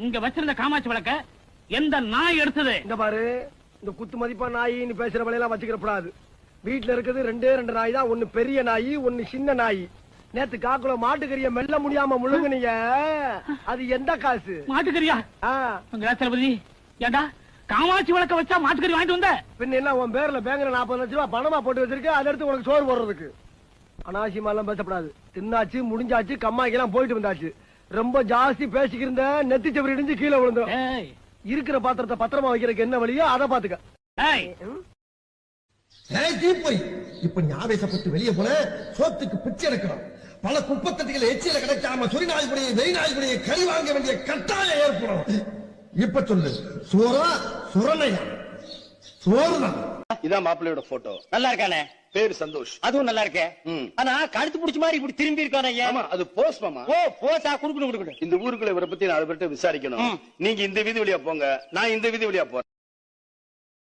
இங்க வச்சிருந்த காமாட்சி விளக்க எந்த நாய் எடுத்தது? இந்த பாரு, இந்த குத்து மதிப்பா நாயின்னு பேசுற வலையெல்லாம் வச்சுக்கிறப்படாது. வீட்டுல இருக்குது ரெண்டே ரெண்டு நாய் தான். ஒண்ணு பெரிய நாய், ஒண்ணு சின்ன நாய். நேத்து காக்குல மாட்டுக்கறிய மெல்ல முடியாம முழுங்குனீங்க. அது எந்த காசு? மாட்டுக்கறியா? தளபதி, ஏண்டா காமாட்சி விளக்க வச்சா மாட்டுக்கறி வாங்கிட்டு வந்த? பின்ன என்ன உன் பேர்ல பேங்க்ல 40 லட்சம் ரூபாய் பணமா போட்டு வச்சிருக்க, அதை எடுத்து உனக்கு சோறு போடுறதுக்கு. அனாவசியமா எல்லாம் பேசப்படாது. தின்னாச்சு, முடிஞ்சாச்சு, கம்மாய்க்கெல்லாம் போயிட்டு வந்தாச்சு. ரொம்ப ஜாஸ்தி பேசிக்கிருந்த நெத்தி செவரி இடிஞ்சு கீழே விழுந்தோம். இருக்கிற பாத்திரத்தை பத்திரமா வைக்கிறதுக்கு என்ன வழியோ அதை பாத்துக்க. இப்ப நீ ஆவேசப்பட்டு வெளியே போல சோத்துக்கு பிச்சை எடுக்கணும். பல குப்பத்தட்டிகள் எச்சியில கிடைக்காம சுரிநாய்குடியை வெறிநாய்குடியை கறி வாங்க வேண்டிய கட்டாயம் ஏற்படும். இப்ப சொல்லு, சோறா சுரணையா? சோறுதான். இதான் மாப்பிள்ளையோட போட்டோ. நல்லா இருக்கானே? பேரு சந்தோஷ். அதுவும் நல்லா இருக்கே. ஆனா கழுத்து பிடிச்ச மாதிரி இப்படி திரும்பி இருக்கானே. அது போஸ் மாமா. ஓ போஸா? குடுக்கணும். இந்த ஊருக்குள்ள இவரை பத்தி நான் அதை விசாரிக்கணும். நீங்க இந்த வீதி வழியா போங்க, நான் இந்த வீதி வழியா போறேன்.